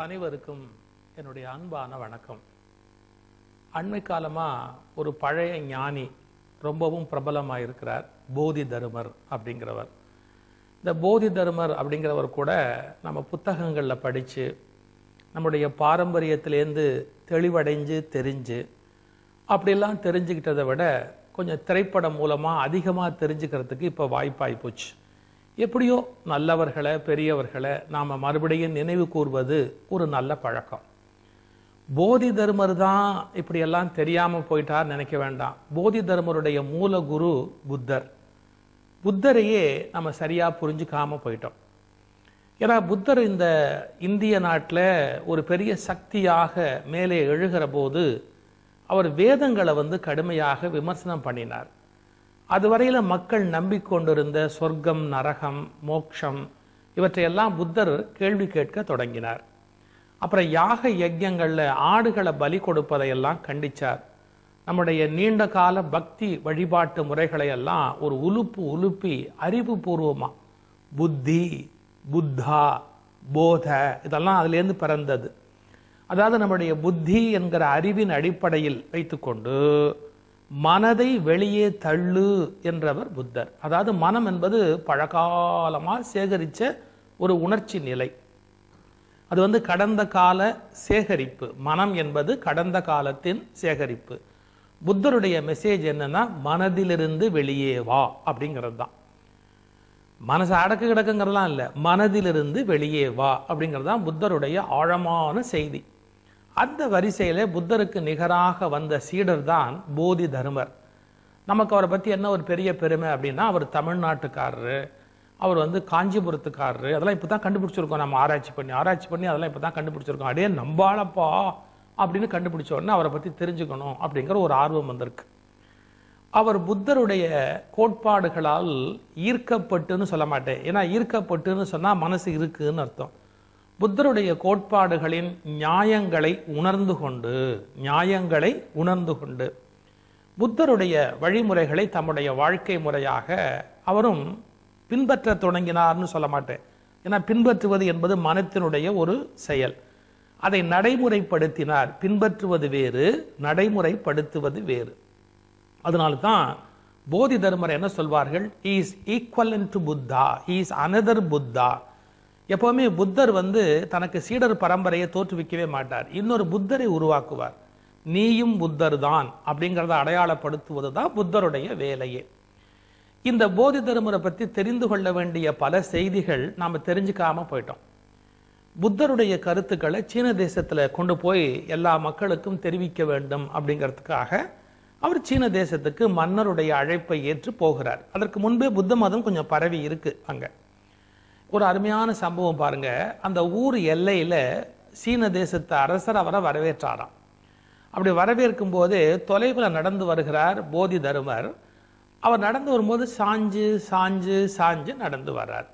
அனைவருக்கும் என்னுடைய அன்பான வணக்கம். அண்மை காலமா ஒரு பழைய ஞானி ரொம்பவும் பிரபலமாக இருக்கிறார், போதி தருமர் அப்படிங்கிறவர். இந்த போதி தருமர் அப்படிங்கிறவர் கூட நம்ம புத்தகங்களில் படித்து நம்முடைய பாரம்பரியத்திலேருந்து தெளிவடைஞ்சு தெரிஞ்சு அப்படிலாம் தெரிஞ்சுக்கிட்டதை விட கொஞ்சம் திரைப்படம் மூலமாக அதிகமாக தெரிஞ்சுக்கிறதுக்கு இப்போ வாய்ப்பாகி போச்சு. எப்படியோ நல்லவர்களை பெரியவர்களை நாம் மறுபடியும் நினைவு கூர்வது ஒரு நல்ல பழக்கம். போதி தர்மர் தான் இப்படியெல்லாம் தெரியாமல் போயிட்டார் நினைக்க வேண்டாம். போதி தர்மருடைய மூல குரு புத்தர். புத்தரையே நம்ம சரியாக புரிஞ்சுக்காம போயிட்டோம். ஏன்னா புத்தர் இந்த இந்திய நாட்டில் ஒரு பெரிய சக்தியாக மேலே எழுகிற போது அவர் வேதங்களை கடுமையாக விமர்சனம் பண்ணினார். அதுவரையில் மக்கள் நம்பிக்கொண்டிருந்த சொர்க்கம், நரகம், மோட்சம் இவற்றையெல்லாம் புத்தர் கேள்வி கேட்க தொடங்கினார். அப்புறம் யாக யஜ்யங்களில் ஆடுகளை பலி கொடுப்பதையெல்லாம் கண்டிச்சார். நம்முடைய நீண்ட கால பக்தி வழிபாட்டு முறைகளையெல்லாம் ஒரு உலுப்பி அறிவுபூர்வமாக புத்தி, புத்தா, போத இதெல்லாம் அதுலேருந்து பிறந்தது. அதாவது நம்முடைய புத்தி என்கிற அறிவின் அடிப்படையில் வைத்துக்கொண்டு மனதை வெளியே தள்ளு என்றவர் புத்தர். அதாவது மனம் என்பது பழகாலமாக சேகரித்த ஒரு உணர்ச்சி நிலை. அது கடந்த கால சேகரிப்பு. மனம் என்பது கடந்த காலத்தின் சேகரிப்பு. புத்தருடைய மெசேஜ் என்னன்னா, மனதிலிருந்து வெளியே வா அப்படிங்கிறது தான். மனசை அடக்கு கிடக்குங்கிறதுலாம் இல்லை, மனதிலிருந்து வெளியே வா அப்படிங்கிறது தான் புத்தருடைய ஆழமான செய்தி. அந்த வரிசையில் புத்தருக்கு நிகராக வந்த சீடர் தான் போதி தருமர். நமக்கு அவரை பற்றி என்ன ஒரு பெரிய பெருமை அப்படின்னா, அவர் தமிழ்நாட்டுக்காரரு, அவர் காஞ்சிபுரத்துக்காரரு, அதெல்லாம் இப்போ தான் கண்டுபிடிச்சிருக்கோம். நம்ம ஆராய்ச்சி பண்ணி அதெல்லாம் இப்போ தான் கண்டுபிடிச்சிருக்கோம். அடே நம்பாளப்பா அப்படின்னு கண்டுபிடிச்ச உடனே அவரை பற்றி தெரிஞ்சுக்கணும் அப்படிங்கிற ஒரு ஆர்வம் வந்திருக்கு. அவர் புத்தருடைய கோட்பாடுகளால் ஈர்க்கப்பட்டுன்னு சொல்ல மாட்டேன், ஏன்னா ஈர்க்கப்பட்டுன்னு சொன்னால் மனசு இருக்குன்னு அர்த்தம். புத்தருடைய கோட்பாடுகளின் நியாயங்களை உணர்ந்து கொண்டு புத்தருடைய வழிமுறைகளை தம்முடைய வாழ்க்கை முறையாக அவரும் பின்பற்ற தொடங்கினார்னு சொல்ல மாட்டேன். ஏன்னா பின்பற்றுவது என்பது மனத்தினுடைய ஒரு செயல். அதை நடைமுறைப்படுத்தினார். பின்பற்றுவது வேறு, நடைமுறைப்படுத்துவது வேறு. அதனால தான் போதி தர்மர் என்ன சொல்வார்கள், he is equivalent to Buddha, he is another Buddha. எப்பவுமே புத்தர் தனக்கு சீடர் பரம்பரையை தோற்றுவிக்கவே மாட்டார், இன்னொரு புத்தரை உருவாக்குவார். நீயும் புத்தர் தான் அப்படிங்கிறத அடையாளப்படுத்துவது தான் புத்தருடைய வேலையே. இந்த போதி தர்மரை பற்றி தெரிந்து கொள்ள வேண்டிய பல செய்திகள் நாம் தெரிஞ்சுக்காம போயிட்டோம். புத்தருடைய கருத்துக்களை சீன தேசத்தில் கொண்டு போய் எல்லா மக்களுக்கும் தெரிவிக்க வேண்டும் அப்படிங்கிறதுக்காக அவர் சீன தேசத்துக்கு மன்னருடைய அழைப்பை ஏற்று போகிறார். அதற்கு முன்பே புத்த மதம் கொஞ்சம் பரவி இருக்கு. அங்கே ஒரு அருமையான சம்பவம் பாருங்க. அந்த ஊர் எல்லையில் சீன தேசத்து அரசர் அவரை வரவேற்றாராம். அப்படி வரவேற்கும் போது தொலைவில் நடந்து வருகிறார் போதி தருமர். அவர் நடந்து வரும்போது சாஞ்சு நடந்து வர்றார்.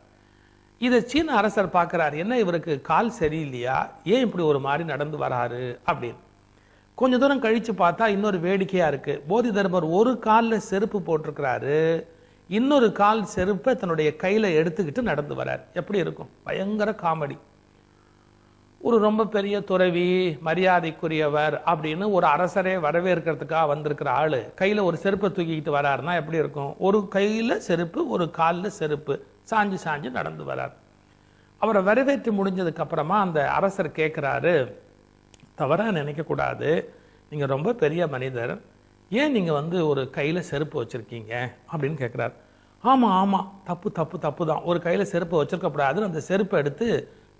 இதை சீன அரசர் பார்க்கிறார், என்ன இவருக்கு கால் சரியில்லையா, ஏன் இப்படி ஒரு மாதிரி நடந்து வராரு அப்படின்னு. கொஞ்ச தூரம் கழிச்சு பார்த்தா இன்னொரு வேடிக்கையா இருக்கு. போதி தர்மர் ஒரு காலில் செருப்பு போட்டிருக்கிறாரு, இன்னொரு கால் செருப்பை தன்னுடைய கையில எடுத்துக்கிட்டு நடந்து வரார். எப்படி இருக்கும்? பயங்கர காமெடி. ஒரு ரொம்ப பெரிய துறவி, மரியாதைக்குரியவர் அப்படின்னு ஒரு அரசரே வரவேற்கிறதுக்காக வந்திருக்கிற ஆளு கையில ஒரு செருப்பை தூக்கிக்கிட்டு வராருன்னா எப்படி இருக்கும்? ஒரு கையில செருப்பு, ஒரு காலில் செருப்பு, சாஞ்சு நடந்து வரார். அவரை வரவேற்று முடிஞ்சதுக்கு அப்புறமா அந்த அரசர் கேட்கிறாரு, தவறா நினைக்க கூடாது, நீங்க ரொம்ப பெரிய மனிதர், ஏன் நீங்கள் ஒரு கையில் செருப்பு வச்சுருக்கீங்க அப்படின்னு கேட்குறாரு. ஆமாம் தப்பு தான், ஒரு கையில் செருப்பு வச்சுருக்கக்கூடாதுன்னு அந்த செருப்பை எடுத்து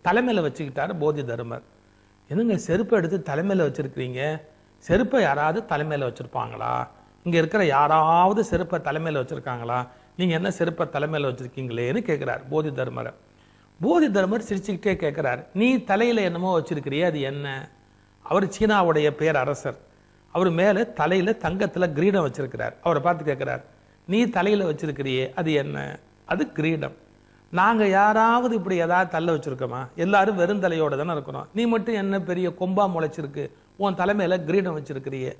தலைமையில் வச்சுக்கிட்டாரு போதி தர்மர். என்னங்க செருப்பை எடுத்து தலைமையில் வச்சுருக்கிறீங்க? செருப்பை யாராவது தலைமையில் வச்சுருப்பாங்களா? இங்கே இருக்கிற யாராவது செருப்பை தலைமையில் வச்சுருக்காங்களா? நீங்கள் என்ன செருப்பை தலைமையில் வச்சுருக்கீங்களேன்னு கேட்குறார் போதி தர்மரை. போதி தர்மர் சிரிச்சுக்கிட்டே கேட்குறார், நீ தலையில் என்னமோ வச்சுருக்கிறியே, அது என்ன? அவர் சீனாவுடைய பேரரசர். அவர் மேலே தலையில் தங்கத்தில் கிரீடம் வச்சிருக்கிறார். அவரை பார்த்து கேட்குறார், நீ தலையில் வச்சிருக்கிறியே அது என்ன? அது கிரீடம். நாங்கள் யாராவது இப்படி ஏதாவது தள்ள வச்சுருக்கோமா? எல்லாரும் வெறும் தலையோடு தானே இருக்கிறோம். நீ மட்டும் என்ன பெரிய கொம்பா முளைச்சிருக்கு, உன் தலைமையில் கிரீடம் வச்சிருக்கிறியே.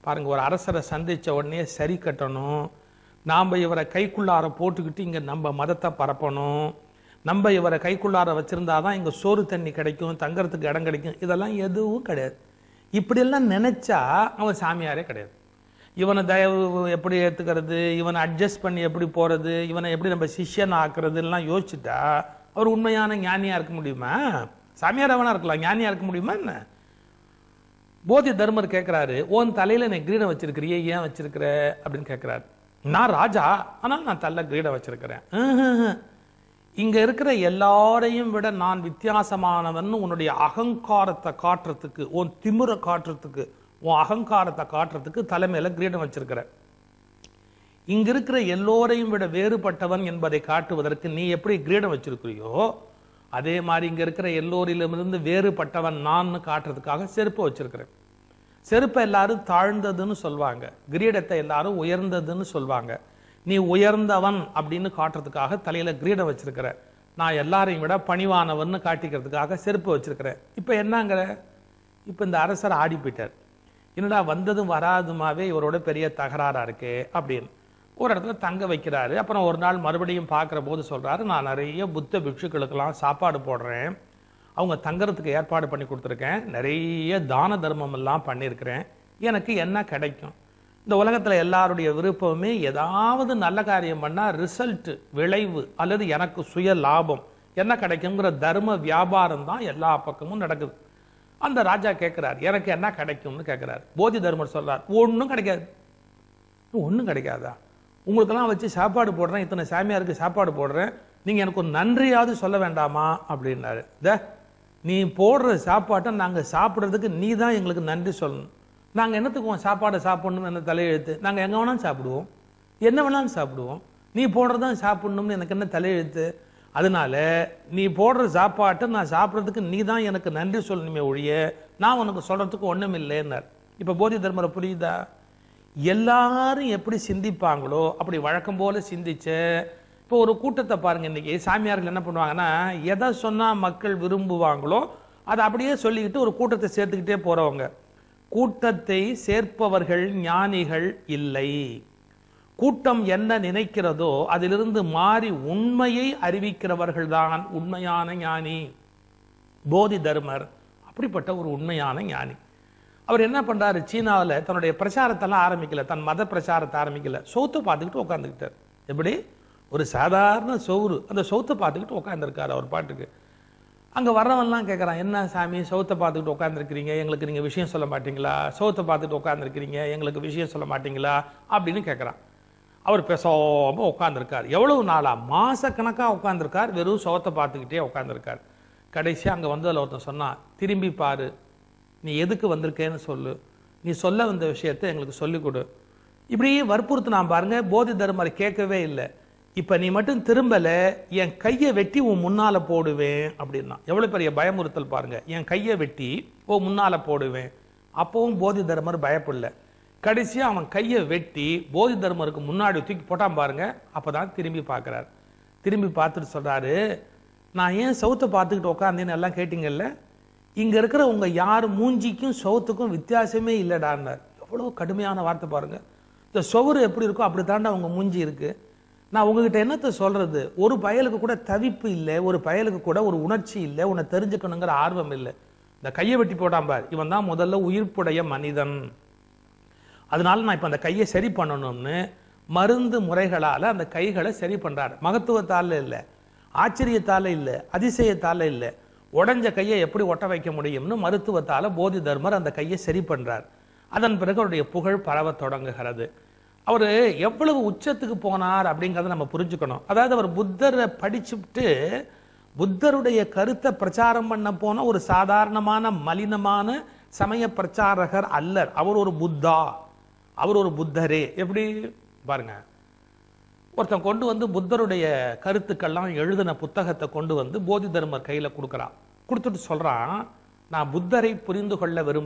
பாருங்கள், ஒரு அரசரை சந்தித்த உடனே சரி கட்டணும், நாம் இவரை கைக்குள்ளார போட்டுக்கிட்டு இங்கே நம்ம மதத்தை பரப்பணும், நம்ம இவரை கைக்குள்ளார வச்சிருந்தாதான் இங்க சோறு தண்ணி கிடைக்கும், தங்கறதுக்கு இடம் கிடைக்கும், இதெல்லாம் எதுவும் கிடையாது. இப்படியெல்லாம் நினைச்சா அவன் சாமியாரே கிடையாது. இவனை தயவு எப்படி ஏத்துக்கிறது, இவனை அட்ஜஸ்ட் பண்ணி எப்படி போறது, இவனை எப்படி நம்ம சிஷ்யன் ஆக்குறது எல்லாம் யோசிச்சுட்டா அவர் உண்மையான ஞானியா இருக்க முடியுமா? சாமியார் அவனா இருக்கலாம், ஞானியா இருக்க முடியுமா என்ன? போதி தர்மர் கேட்கிறாரு, உன் தலையில நீ கிரீடம் வச்சிருக்கிறியே, ஏன் வச்சிருக்கிற அப்படின்னு கேட்கிறாரு. நான் ராஜா, ஆனால் நான் தள்ள கிரீடம் வச்சிருக்கிறேன். இங்க இருக்கிற எல்லாரையும் விட நான் வித்தியாசமானவன் உன்னுடைய அகங்காரத்தை காட்டுறதுக்கு, உன் திமிர காட்டுறதுக்கு, உன் அகங்காரத்தை காட்டுறதுக்கு தலைமையில கிரீடம் வச்சிருக்கிற. இங்க இருக்கிற எல்லோரையும் விட வேறுபட்டவன் என்பதை காட்டுவதற்கு நீ எப்படி கிரீடம் வச்சிருக்கிறியோ அதே மாதிரி இங்க இருக்கிற எல்லோரிலிருந்து வேறுபட்டவன் நான் காட்டுறதுக்காக செருப்பு வச்சிருக்கிறேன். செருப்பை எல்லாரும் தாழ்ந்ததுன்னு சொல்வாங்க, கிரீடத்தை எல்லாரும் உயர்ந்ததுன்னு சொல்வாங்க. நீ உயர்ந்தவன் அப்படின்னு காட்டுறதுக்காக தலையில கிரீடம் வச்சிருக்கிற. நான் எல்லாரையும் விட பணிவானவன் காட்டிக்கிறதுக்காக செருப்பு வச்சிருக்கிறேன். இப்ப என்னங்கிற? இப்ப இந்த அரசர் ஆடி போயிட்டார். என்னடா வந்ததும் வராதுமாவே இவரோட பெரிய தகராறா இருக்கே அப்படின்னு ஒரு இடத்துல தங்க வைக்கிறாரு. அப்புறம் ஒரு நாள் மறுபடியும் பார்க்குற போது சொல்றாரு, நான் நிறைய புத்த பிக்ஷுக்களுக்கெல்லாம் சாப்பாடு போடுறேன், அவங்க தங்கறதுக்கு ஏற்பாடு பண்ணி கொடுத்துருக்கேன், நிறைய தான தர்மம் எல்லாம் பண்ணியிருக்கிறேன், எனக்கு என்ன கிடைக்கும்? இந்த உலகத்துல எல்லாருடைய விருப்பமே ஏதாவது நல்ல காரியம் பண்ணா ரிசல்ட், விளைவு அல்லது எனக்கு சுய லாபம் என்ன கிடைக்குங்கிற தர்ம வியாபாரம் தான் எல்லா பக்கமும் நடக்குது. அந்த ராஜா கேட்கிறார், எனக்கு என்ன கிடைக்கும்னு கேட்கிறார். போதி தர்மர் சொல்றார், ஒன்றும் கிடைக்காது. ஒன்றும் கிடைக்காதா? உங்களுக்கெல்லாம் வச்சு சாப்பாடு போடுறேன், இத்தனை சாமியாருக்கு சாப்பாடு போடுறேன், நீங்க எனக்கு ஒரு நன்றியாவது சொல்ல வேண்டாமா அப்படின்னாரு. நீ போடுற சாப்பாட்டை நாங்க சாப்பிட்றதுக்கு நீ தான் எங்களுக்கு நன்றி சொல்லணும். நாங்க என்னத்துக்கு சாப்பாடை சாப்பிடணும்னு என்ன தலையெழுத்து? நாங்க எங்க வேணாலும் சாப்பிடுவோம், என்ன வேணாலும் சாப்பிடுவோம், நீ போடுறதான் சாப்பிடணும்னு எனக்கு என்ன தலையெழுத்து? அதனால நீ போடுற சாப்பாட்டை நான் சாப்பிட்றதுக்கு நீ தான் எனக்கு நன்றி சொல்லணுமே ஒழிய நான் உனக்கு சொல்றதுக்கு ஒண்ணும் இல்லைன்னார். இப்ப போதி தர்மரை புரியுதா? எல்லாரும் எப்படி சிந்திப்பாங்களோ அப்படி வழக்கம் போல சிந்திச்ச. இப்போ ஒரு கூட்டத்தை பாருங்க, இன்னைக்கு சாமியார்கள் என்ன பண்ணுவாங்கன்னா, எதை சொன்னா மக்கள் விரும்புவாங்களோ அதை அப்படியே சொல்லிக்கிட்டு ஒரு கூட்டத்தை சேர்த்துக்கிட்டே போறவங்க. கூட்டத்தை சேர்ப்பவர்கள் ஞானிகள் இல்லை. கூட்டம் என்ன நினைக்கிறதோ அதிலிருந்து மாறி உண்மையை அறிவிக்கிறவர்கள் தான் உண்மையான ஞானி. போதி தர்மர் அப்படிப்பட்ட ஒரு உண்மையான ஞானி. அவர் என்ன பண்றாரு, சீனாவில் தன்னுடைய பிரச்சாரத்தெல்லாம் ஆரம்பிக்கல, தன் மத பிரச்சாரத்தை ஆரம்பிக்கல, சௌத்தை பார்த்துக்கிட்டு உட்காந்துக்கிட்டார். எப்படி? ஒரு சாதாரண சௌறு, அந்த சௌத்தை பார்த்துக்கிட்டு உட்காந்துருக்காரு அவர் பாட்டுக்கு. அங்கே வர்றவன்லாம் கேட்குறான், என்ன சாமி சௌத்தை பார்த்துக்கிட்டு உட்காந்துருக்கிறீங்க, எங்களுக்கு நீங்கள் விஷயம் சொல்ல மாட்டீங்களா? சௌத்தை பார்த்துட்டு உட்காந்துருக்கிறீங்க, எங்களுக்கு விஷயம் சொல்ல மாட்டீங்களா அப்படின்னு கேட்குறான். அவர் பேசாமல் உட்காந்துருக்கார். எவ்வளவு நாளா? மாசக்கணக்காக உட்காந்துருக்கார், வெறும் சௌத்தை பார்த்துக்கிட்டே உட்காந்துருக்கார். கடைசியாக அங்கே வந்து அதில் ஒருத்தன் சொன்னான், திரும்பி பாரு, நீ எதுக்கு வந்திருக்கேன்னு சொல்லு, நீ சொல்ல வந்த விஷயத்தை எங்களுக்கு சொல்லிக் கொடு. இப்படி வற்புறுத்தினான் பாருங்க. போதி தர்மர் கேட்கவே இல்லை. இப்ப நீ மட்டும் திரும்பல, என் கையை வெட்டி உன் முன்னால போடுவேன் அப்படின்னா. எவ்வளவு பெரிய பயமுறுத்தல் பாருங்க, என் கையை வெட்டி உன் முன்னால போடுவேன். அப்பவும் போதி தர்மர் பயப்படல. கடைசியா அவன் கையை வெட்டி போதி தர்மருக்கு முன்னாடி தூக்கி போட்டான் பாருங்க. அப்பதான் திரும்பி பார்க்கிறார். திரும்பி பார்த்துட்டு சொல்றாரு, நான் ஏன் சவுத்தை பார்த்துக்கிட்டு உட்காந்தேன்னு எல்லாம் கேட்டீங்கல்ல, இங்க இருக்கிற உங்க யார் மூஞ்சிக்கும் சவுத்துக்கும் வித்தியாசமே இல்லடான்னார். எவ்வளவு கடுமையான வார்த்தை பாருங்க. இந்த சவுறு எப்படி இருக்கோ அப்படி தாண்டா உங்க மூஞ்சி இருக்கு. நான் உங்ககிட்ட என்னத்தை சொல்றது? ஒரு பயலுக்கு கூட தவிப்பு இல்லை, ஒரு பயலுக்கு கூட ஒரு உணர்ச்சி இல்லை, உன்னை தெரிஞ்சுக்கணுங்கிற ஆர்வம் இல்லை. இந்த கையை வெட்டி போட்டான் பார், இவன் தான் முதல்ல உயிர்ப்புடைய மனிதன். அதனால நான் இப்ப அந்த கையை சரி பண்ணணும்னு மருந்து முறைகளால அந்த கைகளை சரி பண்றாரு. மகத்துவத்தால இல்லை, ஆச்சரியத்தால இல்லை, அதிசயத்தால இல்லை, உடஞ்ச கையை எப்படி ஒட்ட வைக்க முடியும்னு மருத்துவத்தால போதி தர்மர் அந்த கையை சரி பண்றார். அதன் பிறகு அவருடைய புகழ் பரவ தொடங்குகிறது. அவர் எவ்வளவு உச்சத்துக்கு போனார் அப்படிங்கிறத நம்ம புரிஞ்சுக்கணும். அதாவது அவர் புத்தரை படிச்சுட்டு புத்தருடைய கருத்தை பிரச்சாரம் பண்ண போன ஒரு சாதாரணமான மலினமான சமய பிரச்சாரகர் அல்லர். அவர் ஒரு புத்தா, அவர் ஒரு புத்தரே. எப்படி பாருங்க, ஒருத்தன் கொண்டு வந்து புத்தருடைய கருத்துக்கள்லாம் எழுதின புத்தகத்தை கொண்டு வந்து போதி தர்மர் கையில கொடுக்குறான். கொடுத்துட்டு சொல்றான், நான் புத்தரை புரிந்து கொள்ள விரும்ப